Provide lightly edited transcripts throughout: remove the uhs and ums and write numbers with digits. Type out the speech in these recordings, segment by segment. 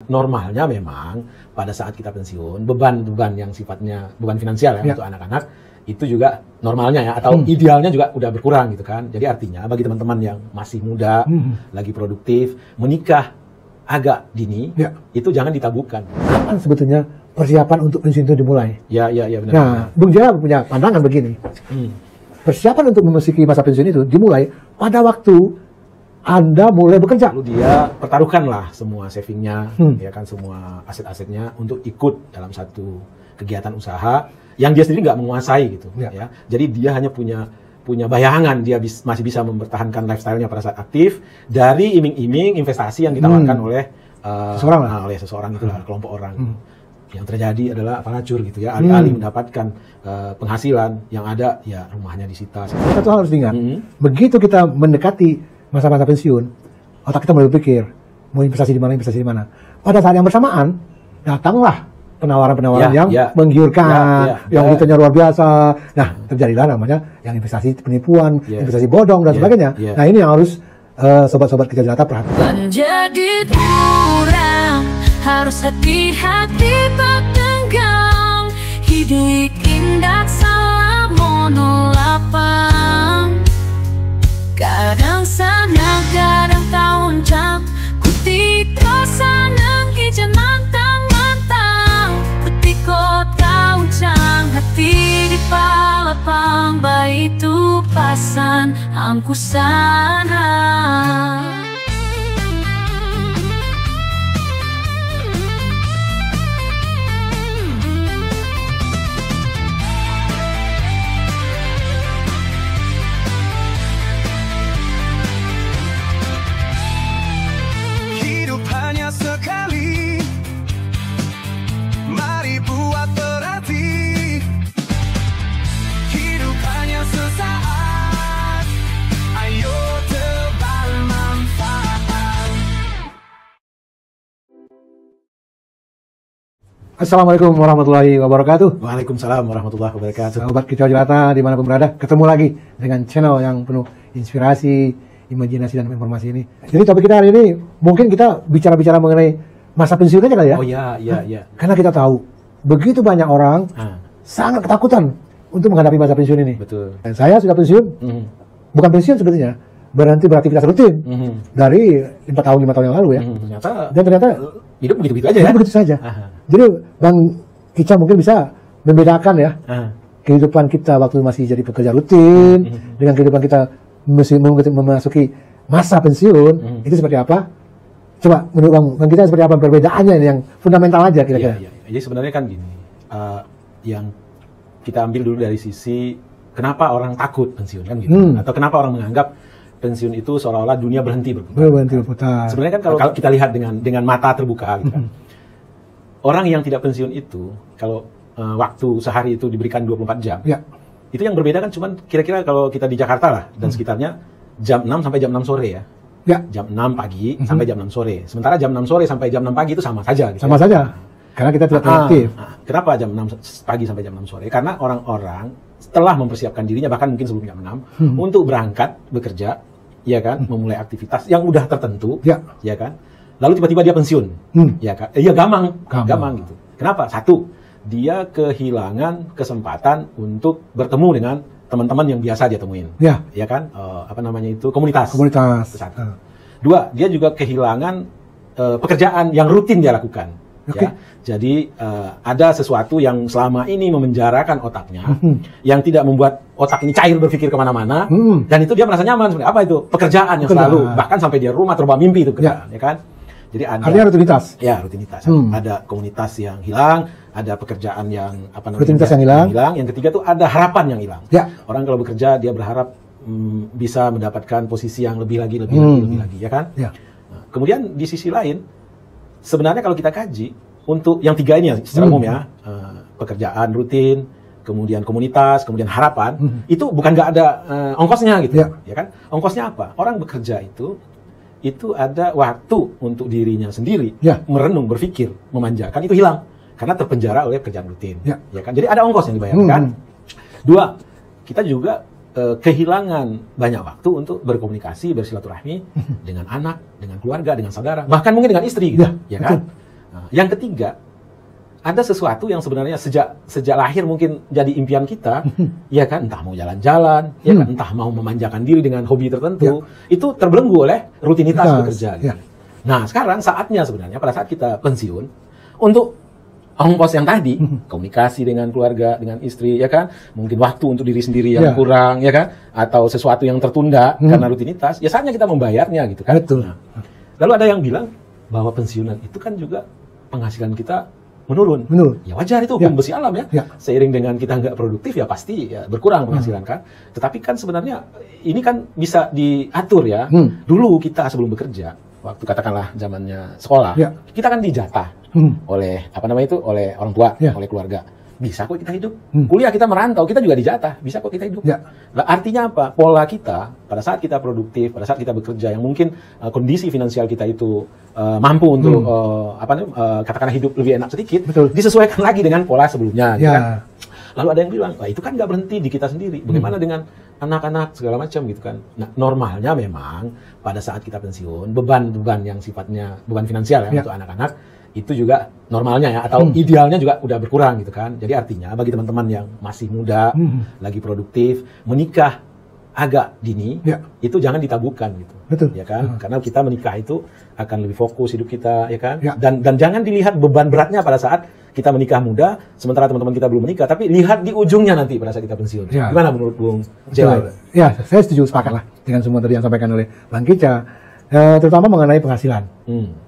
Normalnya memang pada saat kita pensiun, beban-beban yang sifatnya beban finansial ya untuk anak-anak itu juga normalnya ya, atau idealnya juga udah berkurang gitu kan. Jadi artinya bagi teman-teman yang masih muda, lagi produktif, menikah agak dini, itu jangan ditabukan. Kapan sebetulnya persiapan untuk pensiun itu dimulai? Ya benar. Nah, Bung Jaya punya pandangan begini. Persiapan untuk memasuki masa pensiun itu dimulai pada waktu Anda mulai bekerja. Lalu dia pertaruhkanlah semua savingnya, ya kan, semua aset-asetnya untuk ikut dalam satu kegiatan usaha yang dia sendiri nggak menguasai gitu, ya. Jadi dia hanya punya bayangan dia masih bisa mempertahankan lifestyle-nya pada saat aktif dari iming-iming investasi yang ditawarkan oleh seseorang itulah, kelompok orang. Yang terjadi adalah pelacur gitu ya, alih-alih mendapatkan penghasilan yang ada, ya rumahnya disita. Satu hal harus diingat, begitu kita mendekati masa-masa pensiun, otak kita mulai berpikir mau investasi di mana. Pada saat yang bersamaan datanglah penawaran-penawaran yang menggiurkan, yang return-nya luar biasa. Nah, terjadilah namanya yang investasi penipuan, investasi bodong dan sebagainya. Nah, ini yang harus sobat-sobat Kerja Jelata perhatikan. Menjadi kurang, harus hati-hati bertenggang. Hidup indah salah monolapang. Kadang senang, kadang tahuncang. Ku tidak senang kijan mantang-mantang. Ketika tahuncang, hati di palapang. Baik itu pasan angku sana. Sekali, mari buat berarti. Hidup hanya sesaat, ayo tebar manfaat. Assalamualaikum warahmatullahi wabarakatuh. Waalaikumsalam warahmatullahi wabarakatuh. Sobat Kerja Jelata dimanapun berada, ketemu lagi dengan channel yang penuh inspirasi, imajinasi dan informasi ini. Jadi topik kita hari ini mungkin kita bicara mengenai masa pensiun aja kali ya. Oh iya. Karena kita tahu begitu banyak orang sangat ketakutan untuk menghadapi masa pensiun ini. Betul. Dan saya sudah pensiun, bukan pensiun sebetulnya, berhenti beraktivitas rutin dari 5 tahun yang lalu ya. Ternyata hidup begitu-begitu aja ya. Begitu saja. Jadi Bang Kica mungkin bisa membedakan ya kehidupan kita waktu masih jadi pekerja rutin dengan kehidupan kita memasuki masa pensiun itu seperti apa? Coba menurut Bang Kita seperti apa perbedaannya yang fundamental aja kira-kira? Iya. Jadi sebenarnya kan gini, yang kita ambil dulu dari sisi kenapa orang takut pensiun kan gitu, atau kenapa orang menganggap pensiun itu seolah-olah dunia berhenti berputar. Sebenarnya kan kalau kita lihat dengan mata terbuka gitu kan, orang yang tidak pensiun itu kalau waktu sehari itu diberikan 24 jam. Itu yang berbeda kan cuman kira-kira kalau kita di Jakarta lah dan sekitarnya jam 6 sampai jam 6 sore ya. Jam 6 pagi sampai jam 6 sore. Sementara jam 6 sore sampai jam 6 pagi itu sama saja gitu. Sama saja. Karena kita tidak produktif. Kenapa jam 6 pagi sampai jam 6 sore? Karena orang-orang setelah mempersiapkan dirinya bahkan mungkin sebelum jam 6 untuk berangkat bekerja, ya kan, memulai aktivitas yang udah tertentu, ya kan. Lalu tiba-tiba dia pensiun. Ya kan? Iya gamang gitu. Kenapa? Satu, dia kehilangan kesempatan untuk bertemu dengan teman-teman yang biasa dia temuin, ya kan, komunitas. Satu. Dua, dia juga kehilangan pekerjaan yang rutin dia lakukan. Ya. Jadi ada sesuatu yang selama ini memenjarakan otaknya, yang tidak membuat otak ini cair berpikir kemana-mana, dan itu dia merasa nyaman. Apa itu? Pekerjaan yang selalu, bahkan sampai dia rumah terbawa mimpi itu, ya kan? Jadi ada rutinitas. Ya, rutinitas. Ada komunitas yang hilang, ada pekerjaan yang rutinitas yang hilang. Yang ketiga tuh ada harapan yang hilang. Orang kalau bekerja dia berharap bisa mendapatkan posisi yang lebih lagi, ya kan? Nah, kemudian di sisi lain, sebenarnya kalau kita kaji untuk yang tiga ini secara umum ya, pekerjaan rutin, kemudian komunitas, kemudian harapan, itu bukan nggak ada ongkosnya gitu, ya kan? Ongkosnya apa? Orang bekerja itu ada waktu untuk dirinya sendiri, merenung, berpikir, memanjakan, itu hilang karena terpenjara oleh pekerjaan rutin, ya kan? Jadi ada ongkos yang dibayarkan. Dua, kita juga kehilangan banyak waktu untuk berkomunikasi, bersilaturahmi dengan anak, dengan keluarga, dengan saudara, bahkan mungkin dengan istri, gitu, ya kan? Yang ketiga, ada sesuatu yang sebenarnya sejak lahir mungkin jadi impian kita, ya kan, entah mau jalan-jalan, ya kan, entah mau memanjakan diri dengan hobi tertentu, itu terbelenggu oleh rutinitas bekerja. Gitu. Nah, sekarang saatnya sebenarnya pada saat kita pensiun untuk ongkos yang tadi, komunikasi dengan keluarga, dengan istri, ya kan, mungkin waktu untuk diri sendiri yang kurang, ya kan, atau sesuatu yang tertunda karena rutinitas, ya saatnya kita membayarnya gitu kan. Betul. Nah, lalu ada yang bilang bahwa pensiunan itu kan juga penghasilan kita menurun. Ya wajar, itu hukum besi alam ya. Seiring dengan kita nggak produktif ya pasti ya berkurang penghasilan kan. Tetapi kan sebenarnya ini kan bisa diatur ya. Dulu kita sebelum bekerja, waktu katakanlah zamannya sekolah, kita kan dijatah oleh oleh orang tua, oleh keluarga. Bisa kok kita hidup. Kuliah kita merantau, kita juga dijatah. Bisa kok kita hidup. Nah, artinya apa? Pola kita pada saat kita produktif, pada saat kita bekerja yang mungkin kondisi finansial kita itu mampu untuk katakanlah hidup lebih enak sedikit, disesuaikan lagi dengan pola sebelumnya. Gitu kan? Lalu ada yang bilang, wah itu kan nggak berhenti di kita sendiri. Bagaimana dengan anak-anak segala macam gitu kan? Nah, normalnya memang pada saat kita pensiun, beban-beban yang sifatnya beban finansial ya untuk anak-anak itu juga normalnya ya, atau idealnya juga udah berkurang gitu kan. Jadi artinya bagi teman-teman yang masih muda, lagi produktif, menikah agak dini, itu jangan ditabuhkan gitu. Ya kan? Karena kita menikah itu akan lebih fokus hidup kita, ya kan? Dan jangan dilihat beban beratnya pada saat kita menikah muda, sementara teman-teman kita belum menikah, tapi lihat di ujungnya nanti pada saat kita pensiun. Gimana menurut Bung Jela? Ya, saya setuju, sepakat lah dengan semua tadi yang disampaikan oleh Bang Kica, terutama mengenai penghasilan.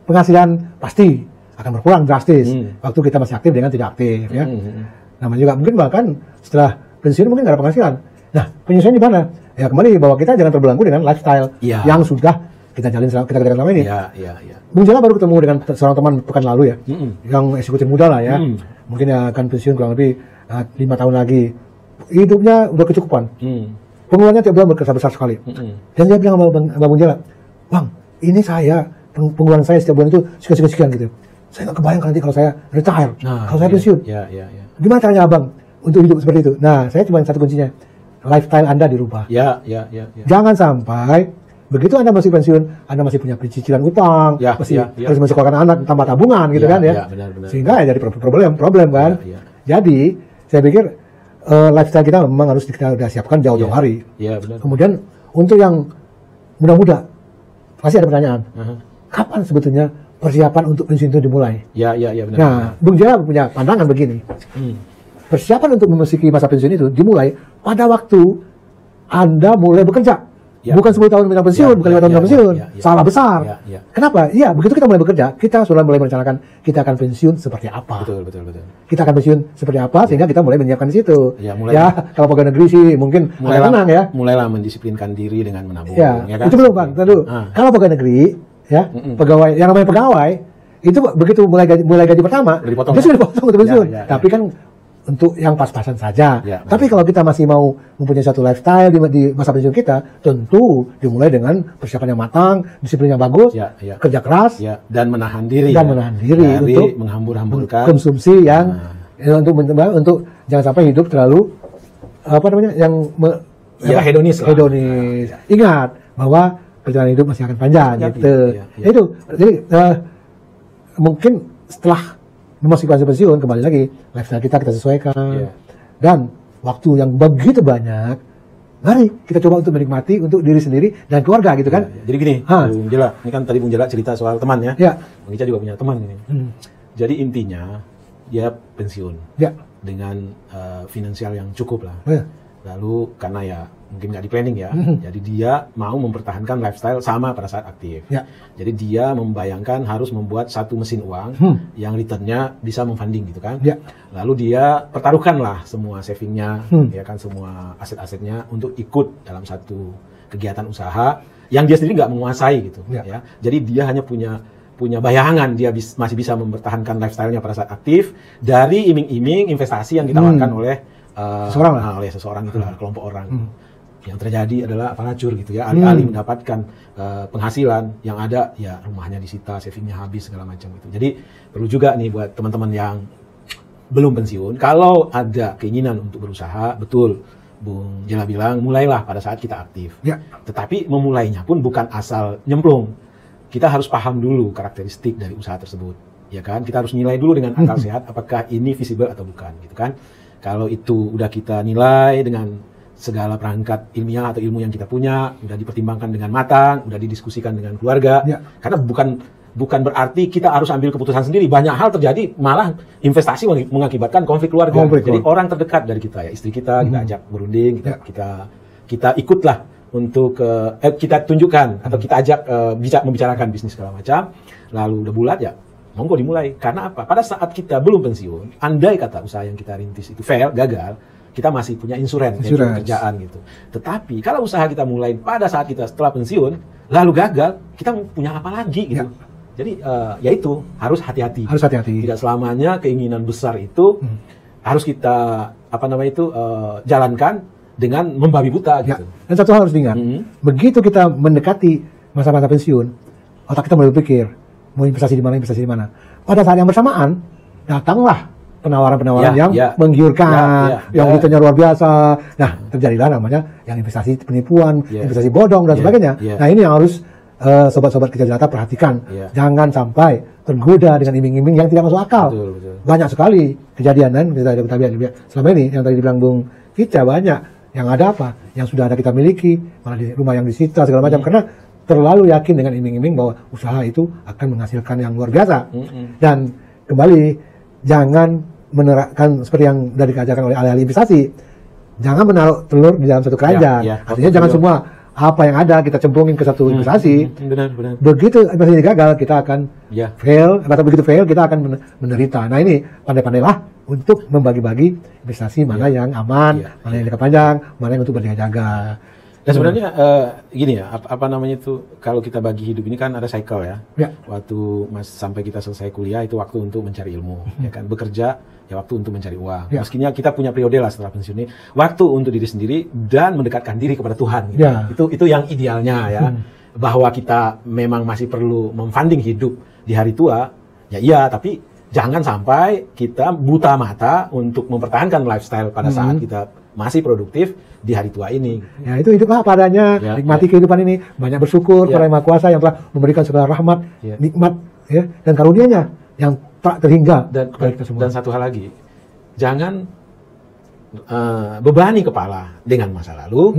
Penghasilan pasti akan berkurang drastis waktu kita masih aktif dengan tidak aktif ya. Namanya juga mungkin bahkan setelah pensiun mungkin nggak ada penghasilan. Nah, penyesuaian di mana? Ya kembali bahwa kita jangan terbelenggu dengan lifestyle yang sudah kita jalin selama ini. Bung Jela baru ketemu dengan seorang teman pekan lalu ya, yang eksekutif muda lah ya. Mungkin ya akan pensiun kurang lebih 5 tahun lagi. Hidupnya udah kecukupan. Pengeluarannya tiap bulan besar sekali. Dan dia bilang sama Bung Jela, "Bang, ini saya pengeluaran saya setiap bulan itu sekian gitu. Saya nggak kebayang nanti kalau saya retire, kalau saya pensiun. Gimana caranya abang untuk hidup seperti itu?" Nah, saya cuma satu kuncinya, lifestyle Anda dirubah. Jangan sampai begitu Anda masih pensiun, Anda masih punya cicilan utang, harus mensekolahkan anak, tambah tabungan gitu kan ya. Sehingga ya jadi problem kan. Jadi saya pikir lifestyle kita memang harus kita udah siapkan jauh-jauh hari. Kemudian untuk yang muda-muda pasti ada pertanyaan, kapan sebetulnya persiapan untuk pensiun itu dimulai? Benar. Nah, Bung Jela punya pandangan begini. Persiapan untuk memasuki masa pensiun itu dimulai pada waktu Anda mulai bekerja. Bukan 10 tahun minta pensiun, bukan 5 tahun minta pensiun. Salah besar. Kenapa? Ya, begitu kita mulai bekerja, kita sudah mulai merencanakan kita akan pensiun seperti apa. Betul. Kita akan pensiun seperti apa, sehingga kita mulai menyiapkan di situ. Kalau pegawai negeri sih mungkin mulai tenang ya. Mulailah mendisiplinkan diri dengan menabung. Ya kan? Itu belum Bang, tentu. Kalau pegawai negeri, ya, pegawai yang namanya pegawai itu begitu mulai gaji pertama itu sudah dipotong untuk pensiun. Tapi kan untuk yang pas-pasan saja. Tapi kalau kita masih mau mempunyai satu lifestyle di masa pensiun kita, tentu dimulai dengan persiapan yang matang, disiplin yang bagus, kerja keras, dan menahan diri. Dari untuk menghambur-hamburkan konsumsi yang untuk jangan sampai hidup terlalu hedonis. Ingat bahwa perjalanan hidup masih akan panjang gitu. Itu jadi mungkin setelah memasuki fase pensiun, kembali lagi lifestyle kita sesuaikan dan waktu yang begitu banyak, mari kita coba untuk menikmati untuk diri sendiri dan keluarga gitu kan. Jadi gini, Bung Jela, ini kan tadi Bung Jela cerita soal teman ya. Bung Ica juga punya teman ini. Jadi intinya dia pensiun dengan finansial yang cukup lah. Lalu karena ya mungkin nggak di planning ya, jadi dia mau mempertahankan lifestyle sama pada saat aktif. Jadi dia membayangkan harus membuat satu mesin uang yang returnnya bisa memfunding gitu kan. Lalu dia pertaruhkanlah semua savingnya, ya kan, semua aset-asetnya untuk ikut dalam satu kegiatan usaha yang dia sendiri nggak menguasai gitu. Ya. Jadi dia hanya punya bayangan dia masih bisa mempertahankan lifestyle-nya pada saat aktif dari iming-iming investasi yang ditawarkan oleh seseorang itulah, kelompok orang. Yang terjadi adalah pelacur gitu ya, alih-alih mendapatkan penghasilan yang ada, ya rumahnya disita, savingnya habis segala macam itu. Jadi perlu juga nih buat teman-teman yang belum pensiun, kalau ada keinginan untuk berusaha, betul Bung Jela bilang, mulailah pada saat kita aktif. Tetapi memulainya pun bukan asal nyemplung. Kita harus paham dulu karakteristik dari usaha tersebut. ya kan? Kita harus nilai dulu dengan akal sehat apakah ini visible atau bukan, gitu kan? Kalau itu udah kita nilai dengan segala perangkat ilmiah atau ilmu yang kita punya, udah dipertimbangkan dengan matang, udah didiskusikan dengan keluarga, karena bukan berarti kita harus ambil keputusan sendiri. Banyak hal terjadi, malah investasi mengakibatkan konflik keluarga. Jadi orang terdekat dari kita, ya istri kita ajak berunding, kita ikutlah untuk kita tunjukkan atau kita ajak membicarakan bisnis segala macam. Lalu udah bulat ya, monggo dimulai. Karena apa? Pada saat kita belum pensiun, andai kata usaha yang kita rintis itu fail, gagal, kita masih punya insurans. Kerjaan gitu. Tetapi kalau usaha kita mulai pada saat kita setelah pensiun, lalu gagal, kita punya apa lagi gitu. Jadi ya itu harus hati-hati. Harus hati-hati. Tidak selamanya keinginan besar itu harus kita jalankan dengan membabi buta gitu. Dan satu hal harus diingat, begitu kita mendekati masa-masa pensiun, otak kita mulai berpikir mau investasi di mana. Pada saat yang bersamaan datanglah penawaran-penawaran yang menggiurkan, yang return-nya luar biasa. Nah, terjadilah namanya yang investasi penipuan, investasi bodong dan sebagainya. Nah, ini yang harus sobat-sobat Kerja Jelata perhatikan. Jangan sampai tergoda dengan iming-iming yang tidak masuk akal. Betul. Banyak sekali kejadian dan kita selama ini yang tadi dibilang Bung Kica, banyak yang ada apa? Yang sudah ada kita miliki, malah di rumah yang disita segala macam karena terlalu yakin dengan iming-iming bahwa usaha itu akan menghasilkan yang luar biasa. Dan kembali, jangan menerapkan seperti yang sudah diajarkan oleh ahli-ahli investasi. Jangan menaruh telur di dalam satu keranjang. Artinya jangan semua apa yang ada kita cemplungin ke satu investasi. Benar. Begitu investasi gagal, kita akan fail. Atau begitu fail, kita akan menderita. Nah, ini pandai-pandailah untuk membagi-bagi investasi mana yang aman, mana yang jangka panjang, mana yang untuk berjaga-jaga. Dan sebenarnya gini ya, kalau kita bagi hidup ini kan ada cycle ya. Waktu sampai kita selesai kuliah itu waktu untuk mencari ilmu, ya kan. Bekerja ya waktu untuk mencari uang. Meskinya kita punya periode lah setelah pensiun ini, waktu untuk diri sendiri dan mendekatkan diri kepada Tuhan. Gitu. Itu yang idealnya ya. Bahwa kita memang masih perlu memfunding hidup di hari tua, ya iya, tapi jangan sampai kita buta mata untuk mempertahankan lifestyle pada saat kita masih produktif di hari tua ini. Ya, itu hiduplah apa adanya, nikmati kehidupan ini, banyak bersyukur kepada Yang Maha Kuasa yang telah memberikan segala rahmat, nikmat dan karunia-Nya yang tak terhingga kepada kita semua. Dan satu hal lagi, jangan bebani kepala dengan masa lalu,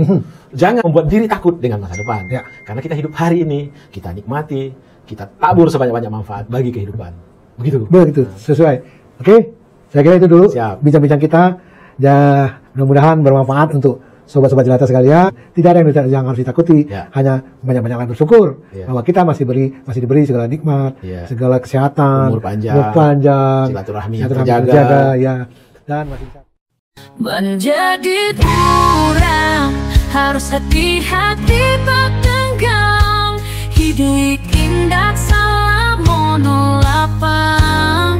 jangan membuat diri takut dengan masa depan. Karena kita hidup hari ini, kita nikmati, kita tabur sebanyak-banyak manfaat bagi kehidupan. Begitu, sesuai. Oke, saya kira itu dulu bincang-bincang kita. Ya, mudah-mudahan bermanfaat untuk sobat-sobat jelata sekalian. Tidak ada yang harus ditakuti, hanya banyak-banyak bersyukur bahwa kita masih diberi segala nikmat, segala kesehatan, umur panjang, silaturahmi yang terjaga, dan masih bisa menjadi kurang. Harus hati-hati bertenggang, hidup indah salah monolapang.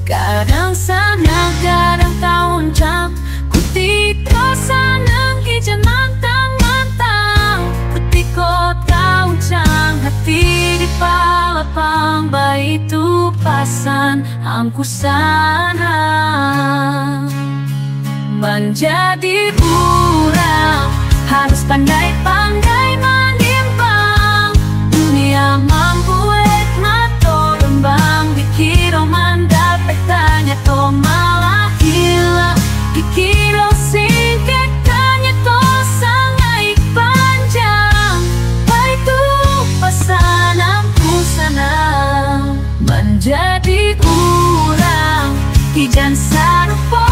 Kadang sana, kadang tahun jam, ku tidak sanang kijan mantang-mantang. Betiko tahun jam, hati di palapang, baik itu pasan angku sana. Menjadi burang, harus pandai-pandai menimbang. Dunia mampu mato rembang, dikira mandap petanya to malah hilang. Dikira singkat tanya to sangai panjang, baik tu pasananku sana. Menjadi kurang, kijan sarupo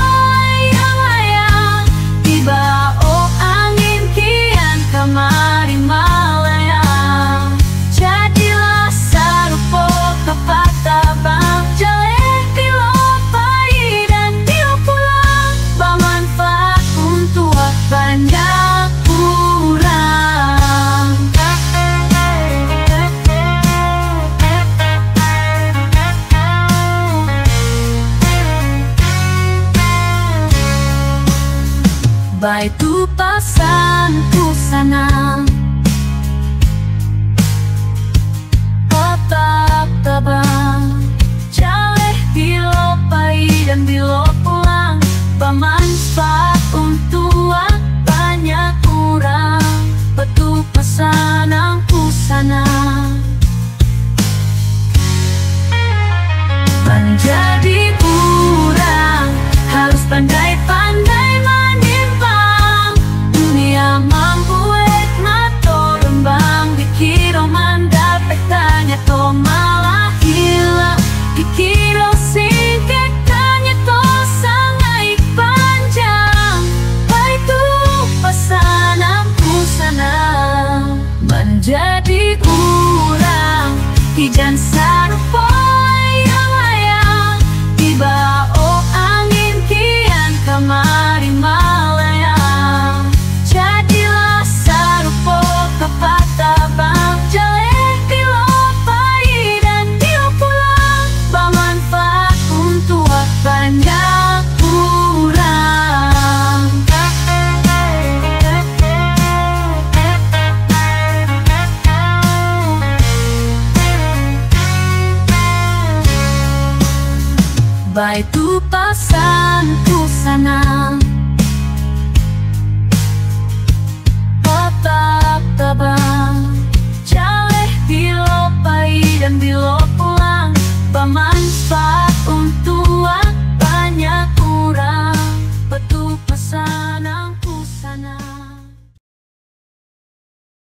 yang layang, tiba angin kian kamari malayang. Jadilah sarupo kepata bang jelek dilopai dan dipulang, bermanfaat untuk banyak kurang. Baik tu pasanku sana, tetap tabang, jaleh dilopai dan dilopulang, bermanfaat untuk banyak kurang. Betul pesananku sana. menjadi kurang, harus pandai-pandai menimbang. Dunia membuat nato rembang, dikira mendapat tanya to malah hilang, dikira singkat tanya to sangat panjang. Itu pesananku sana, menjadi kurang, ijan sarupo yang layang, tiba angin kian kamari malayang. Jadilah sarupo pepatah bang, jelek dilopai dan diulang, bermanfaat untuk banyak kurang. Baitu pasanku sana,